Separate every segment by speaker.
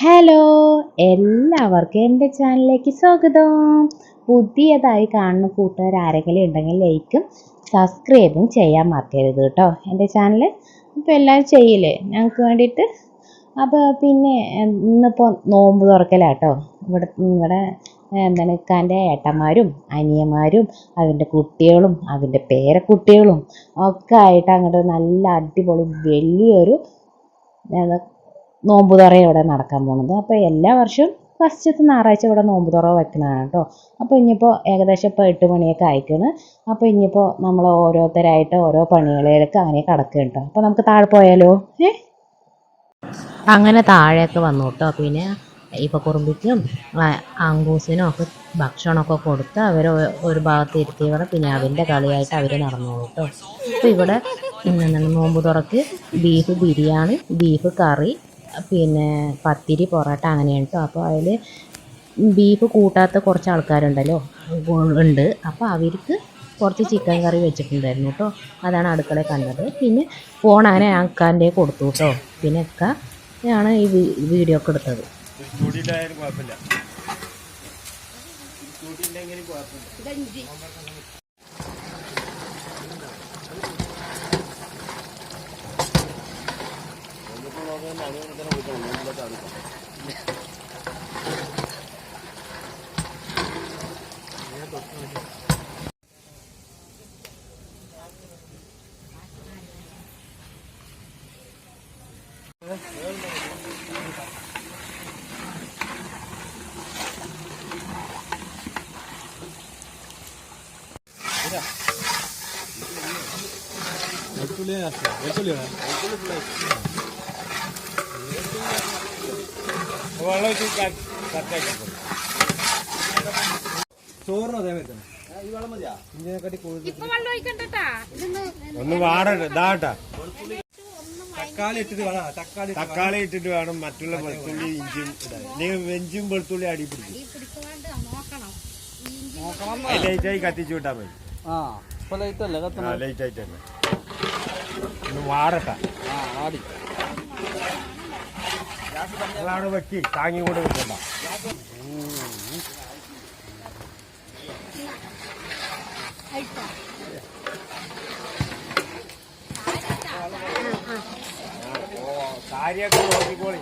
Speaker 1: Hello, എല്ലാവർക്കും എൻ്റെ ചാനലിലേക്ക് സ്വാഗതം. പുതിയതായി കാണുന്ന കൂട്ടുകാർ ആരെങ്കിലും ഉണ്ടെങ്കിൽ ലൈക്കും സബ്സ്ക്രൈബും ചെയ്യാൻ മറക്കരുത് കേട്ടോ എൻ്റെ ചാനൽ. അപ്പോൾ എല്ലാവരും ചെയ്യില്ലേ ഞങ്ങൾക്ക് വേണ്ടിയിട്ട്. അപ്പോൾ പിന്നെ ഇന്നിപ്പോൾ നോമ്പ് തുറക്കലാട്ടോ. ഇവിടെ എന്താണ് ഇക്കാൻ്റെ ഏട്ടന്മാരും അനിയന്മാരും അവൻ്റെ കുട്ടികളും അവൻ്റെ പേരക്കുട്ടികളും ഒക്കെ ആയിട്ട് അങ്ങോട്ട് നല്ല അടിപൊളി വലിയൊരു നോമ്പ് തുറ ഇവിടെ നടക്കാൻ പോകുന്നത്. അപ്പോൾ എല്ലാ വർഷവും ഫസ്റ്റത്തെ ഞായറാഴ്ച ഇവിടെ നോമ്പ് തുറ വെക്കുന്നതാണ് കേട്ടോ. അപ്പോൾ ഇനിയിപ്പോൾ ഏകദേശം ഇപ്പോൾ 8 മണിയൊക്കെ ആയിക്കാണ്. അപ്പോൾ ഇനിയിപ്പോൾ നമ്മൾ ഓരോരുത്തരായിട്ട് ഓരോ പണികളിലേക്ക് അങ്ങനെ കിടക്കുക കേട്ടോ. അപ്പോൾ നമുക്ക് താഴെ പോയാലോ? അങ്ങനെ താഴെയൊക്കെ വന്നു കേട്ടോ. പിന്നെ ഇപ്പോൾ കുറുമ്പിക്കും അങ്കൂസിനും ഒക്കെ ഭക്ഷണമൊക്കെ കൊടുത്ത് അവർ ഒരു ഭാഗത്ത് ഇരുത്തിയവിടെ പിന്നെ അവൻ്റെ കളിയായിട്ട് അവർ നടന്നോളൂ കേട്ടോ. അപ്പോൾ ഇവിടെ നോമ്പ് തുറക്ക് ബീഫ് ബിരിയാണി, ബീഫ് കറി, പിന്നെ പത്തിരി, പൊറോട്ട അങ്ങനെയാണ് കേട്ടോ. അപ്പോൾ അതിൽ ബീഫ് കൂട്ടാത്ത കുറച്ച് ആൾക്കാരുണ്ടല്ലോ ഉണ്ട്. അപ്പോൾ അവർക്ക് കുറച്ച് ചിക്കൻ കറി വെച്ചിട്ടുണ്ടായിരുന്നു കേട്ടോ. അതാണ് അടുക്കളയിൽ കണ്ടത്. പിന്നെ ഫോൺ അങ്ങനെ അക്കാൻ്റെ കൊടുത്തു കേട്ടോ. പിന്നെ ആണ് ഈ വീഡിയോ ഒക്കെ എടുത്തത്.
Speaker 2: ചോറിന് അതേ പറ്റും. ഒന്ന് വാടട്ടാ. തക്കാളി ഇട്ടിട്ട് വേണം മറ്റുള്ള വെളുത്തുള്ളി ഇഞ്ചിയും ഇടാൻ. വെഞ്ചും വെളുത്തുള്ളി അടി പിടിക്കും. ലൈറ്റായി കത്തിച്ചു വിട്ടാ മതി. ലൈറ്റ് ആയിട്ട് തന്നെ ഒന്ന് വാടട്ടാ. അവിടെ വെക്കി താങ്ങി കൊണ്ട് വെക്കണ്ട. കാര്യമൊക്കെ നോക്കിക്കോളി.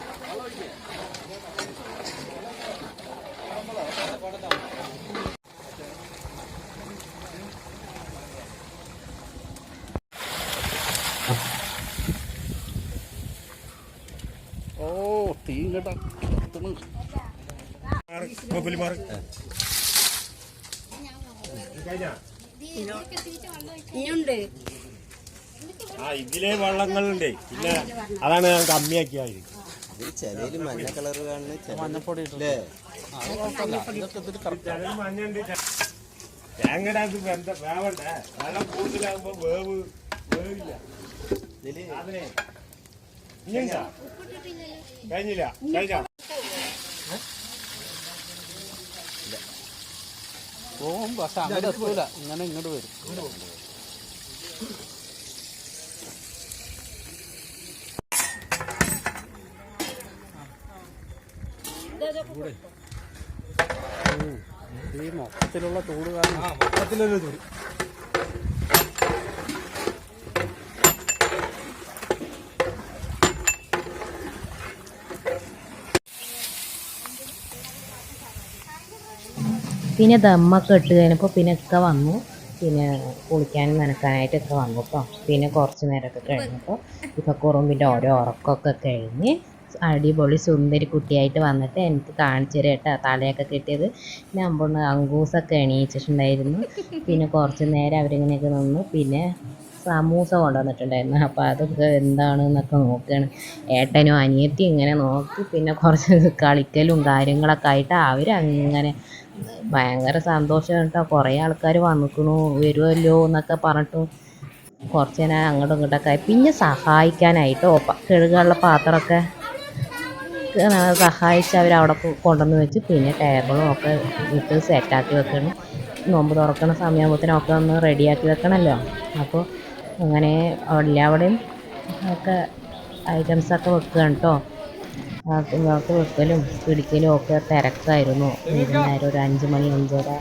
Speaker 3: ഓ തീ കേട്ടാ
Speaker 2: ഇതിലെ വള്ളങ്ങളുണ്ട്. പിന്നെ അതാണ് ഞാൻ കമ്മിയാക്കിയത്.
Speaker 3: മഞ്ഞ കളർ മഞ്ഞപ്പൊടി
Speaker 2: മഞ്ഞുണ്ട്. തേങ്ങയുടെ അത് വേവണ്ടേ? വെള്ളം കൂടുതലാകുമ്പോ വേവില്ല. കഴിഞ്ഞില്ല.
Speaker 3: പോകും പക്ഷെ അങ്ങനെ എത്തൂല. ഇങ്ങനെ ഇങ്ങോട്ട് വരും. ഈ മൊത്തത്തിലുള്ള ചൂട് കാരണം
Speaker 2: മൊത്തത്തിലൊരു ചൂട്.
Speaker 1: പിന്നെ ദമ്മൊക്കെ ഇട്ട് കഴിഞ്ഞപ്പോൾ പിന്നെ ഒക്കെ വന്നു. പിന്നെ കുളിക്കാനും നനക്കാനായിട്ടൊക്കെ വന്നു കേട്ടോ. പിന്നെ കുറച്ച് നേരമൊക്കെ കഴിഞ്ഞപ്പോൾ ഇപ്പോൾ കുറുമ്പിൻ്റെ ഓരോ ഉറക്കമൊക്കെ കഴിഞ്ഞ് അടിപൊളി സുന്ദരി കുട്ടിയായിട്ട് വന്നിട്ട് എനിക്ക് കാണിച്ചു തരാം കേട്ടോ. തലയൊക്കെ കെട്ടിയത് നമ്പൊന്ന് അങ്കൂസൊക്കെ എണീച്ചിട്ടുണ്ടായിരുന്നു. പിന്നെ കുറച്ച് നേരം അവരിങ്ങനെയൊക്കെ നിന്നു. പിന്നെ സമൂസ കൊണ്ടുവന്നിട്ടുണ്ടായിരുന്നു. അപ്പോൾ അതൊക്കെ എന്താണെന്നൊക്കെ നോക്കുകയാണ്. ഏട്ടനും അനിയത്തിയും ഇങ്ങനെ നോക്കി. പിന്നെ കുറച്ച് കളിക്കലും കാര്യങ്ങളൊക്കെ ആയിട്ട് അവരങ്ങനെ ഭയങ്കര സന്തോഷം കേട്ടോ. കുറേ ആൾക്കാർ വന്നിക്കണു വരുമല്ലോ എന്നൊക്കെ പറഞ്ഞിട്ട് കുറച്ച് നേരം അങ്ങോട്ടും ഇങ്ങോട്ടൊക്കെ ആയി. പിന്നെ സഹായിക്കാനായിട്ടോ കഴുകാനുള്ള പാത്രമൊക്കെ സഹായിച്ച് അവരവിടെ കൊണ്ടുവന്ന് വെച്ച് പിന്നെ ടേബിളും ഒക്കെ ഇട്ട് സെറ്റാക്കി വെക്കണം. നോമ്പ് തുറക്കണ സമയമാകുമ്പോഴത്തേനൊക്കെ ഒന്ന് റെഡിയാക്കി വെക്കണമല്ലോ. അപ്പോൾ അങ്ങനെ എല്ലാവിടെയും ഒക്കെ ഐറ്റംസൊക്കെ വെക്കുകയാണ് കേട്ടോ. വിളക്ക് വെക്കലും പിടിക്കലും ഒക്കെ തിരക്കായിരുന്നു. വൈകുന്നേരം ഒരു 5 മണി 5:30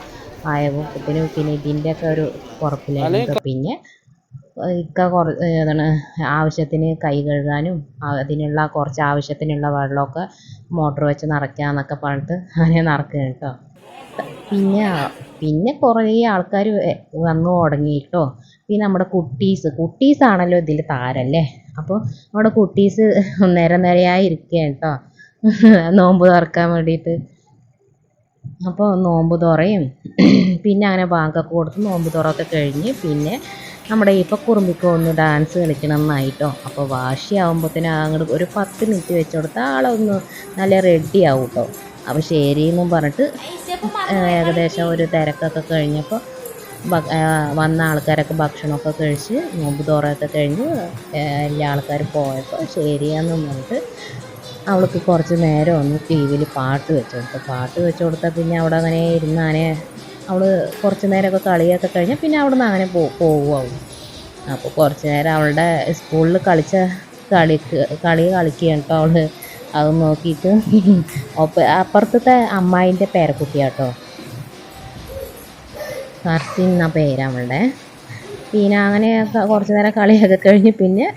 Speaker 1: ആയപ്പോൾ പിന്നെ ഇതിൻ്റെയൊക്കെ ഒരു പുറപ്പിലായിരുന്നു. പിന്നെ എന്താണ് ആവശ്യത്തിന് കൈ കഴുകാനും അതിനുള്ള കുറച്ച് ആവശ്യത്തിനുള്ള വെള്ളമൊക്കെ മോട്ടർ വെച്ച് നിറയ്ക്കാമെന്നൊക്കെ പറഞ്ഞിട്ട് അങ്ങനെ നിറയ്ക്കുകയാണ് കേട്ടോ. പിന്നെ കുറേ ആൾക്കാർ വന്നു തുടങ്ങി കേട്ടോ. പിന്നെ നമ്മുടെ കുട്ടീസാണല്ലോ ഇതിൽ താരല്ലേ. അപ്പോൾ നമ്മുടെ കുട്ടീസ് നിരയായി ഇരിക്കുകയാണ് കേട്ടോ നോമ്പ് തുറക്കാൻ വേണ്ടിയിട്ട്. അപ്പോൾ നോമ്പ് തുറയും പിന്നെ അങ്ങനെ ബാങ്കൊക്കെ കൊടുത്ത് നോമ്പ് തുറയൊക്കെ കഴിഞ്ഞ് പിന്നെ നമ്മുടെ ഇപ്പോൾ കുറുമ്പിക്ക് ഒന്ന് ഡാൻസ് കളിക്കണം എന്നായിട്ടോ. അപ്പോൾ വാശിയാകുമ്പോഴത്തേനും അങ്ങോട്ട് ഒരു 10 മിനിറ്റ് വെച്ച് കൊടുത്താൽ ആളൊന്ന് നല്ല റെഡി ആവും കേട്ടോ. അപ്പോൾ ശരിയെന്നും പറഞ്ഞിട്ട് ഏകദേശം ഒരു തിരക്കൊക്കെ കഴിഞ്ഞപ്പോൾ വന്ന ആൾക്കാരൊക്കെ ഭക്ഷണമൊക്കെ കഴിച്ച് നോമ്പ് തുറയൊക്കെ കഴിഞ്ഞ് എല്ലാ ആൾക്കാരും പോയപ്പോൾ ശരിയാന്നും പറഞ്ഞിട്ട് അവൾക്ക് കുറച്ച് നേരം ഒന്ന് ടി വിയിൽ പാട്ട് വെച്ച് കൊടുത്താൽ പിന്നെ അവിടെ അങ്ങനെ ഇരുന്നാനെ അവൾ കുറച്ച് നേരമൊക്കെ കളിയൊക്കെ കഴിഞ്ഞാൽ പിന്നെ അവിടെ നിന്ന് അങ്ങനെ പോവുമാവും. അപ്പോൾ കുറച്ച് നേരം അവളുടെ സ്കൂളിൽ കളിച്ച കളി കളിക്കുകയാണ് കേട്ടോ അവൾ. അത് നോക്കിയിട്ട് അപ്പുറത്തെ അമ്മായിൻ്റെ പേരക്കുട്ടിയാട്ടോ, ഫർസിൻ എന്ന പേര് അവളുടെ. പിന്നെ അങ്ങനെ കുറച്ച് നേരം കളിയൊക്കെ കഴിഞ്ഞ് പിന്നെ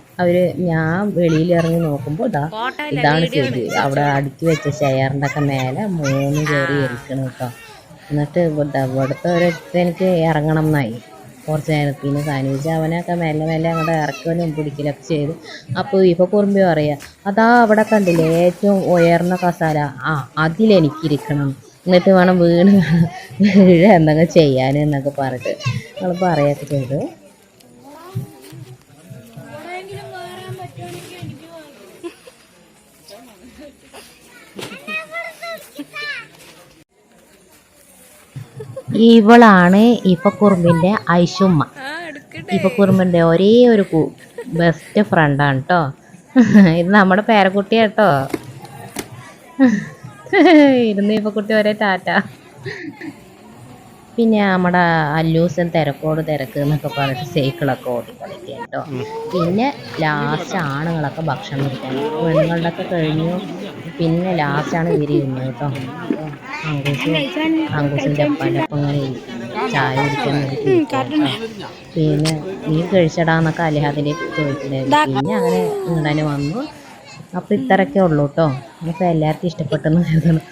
Speaker 1: ഞാൻ വെളിയിൽ ഇറങ്ങി നോക്കുമ്പോൾ ഇതാണ് സ്ഥിതി. അവിടെ അടുക്കി വെച്ച ചെയറിൻ്റെ ഒക്കെ മേലെ 3 കയറി ഇരിക്കണം കേട്ടോ. എന്നിട്ട് ഇവിടുത്തെ ഒരിടത്ത് എനിക്ക് ഇറങ്ങണം എന്നായി കുറച്ച് നേരം. പിന്നെ സനീജ അവനൊക്കെ മെല്ലെ അങ്ങോട്ട് ഇറക്കലും പിടിക്കലൊക്കെ ചെയ്തു. അപ്പോൾ കുറുമ്പി പറയുക, അതാ അവിടെ കണ്ടില്ലേ ഏറ്റവും ഉയർന്ന കസാല, അതിലെനിക്കിരിക്കണം, എന്നിട്ട് വേണം വീഴ എന്തെങ്കിലും ചെയ്യാൻ എന്നൊക്കെ പറഞ്ഞിട്ട് ഞങ്ങൾ പറയുകയൊക്കെ ചെയ്തു. ഇവളാണ് കുറുമ്പിൻ്റെ ഐഷുമ്മ. കുറുമ്പിൻ്റെ ഒരേ ഒരു ബെസ്റ്റ് ഫ്രണ്ടാണ് കേട്ടോ. ഇത് നമ്മുടെ പേരക്കുട്ടിയാട്ടോ. ഇരുന്ന് കുട്ടി ഒരേ ടാറ്റ. പിന്നെ നമ്മുടെ അല്ലൂസൻ തിരക്ക് എന്നൊക്കെ പറഞ്ഞിട്ട് സൈക്കിളൊക്കെ ഓടി കളിക്കുക കേട്ടോ. പിന്നെ ലാസ്റ്റ് ആണുങ്ങളൊക്കെ ഭക്ഷണം കഴിക്കാൻ, പെണ്ണുങ്ങളുടെ ഒക്കെ കഴിഞ്ഞു. പിന്നെ ലാസ്റ്റാണ് ഇരുന്നത് കേട്ടോ. അങ്കൂസിൻ്റെ അപ്പാൻ്റെ ഒപ്പം ഇങ്ങനെ ചായ കുടിക്കാൻ വേണ്ടി. പിന്നെ നീ കഴിച്ചടാന്നൊക്കെ അലിഹാദിലേക്ക് ചോദിച്ചിട്ടുണ്ടായിരുന്നു. പിന്നെ അങ്ങനെ ഇങ്ങനെ വന്നു. അപ്പോൾ ഇത്രയൊക്കെ ഉള്ളൂ കേട്ടോ. അപ്പോൾ എല്ലാവർക്കും ഇഷ്ടപ്പെട്ടെന്ന് കരുതണം.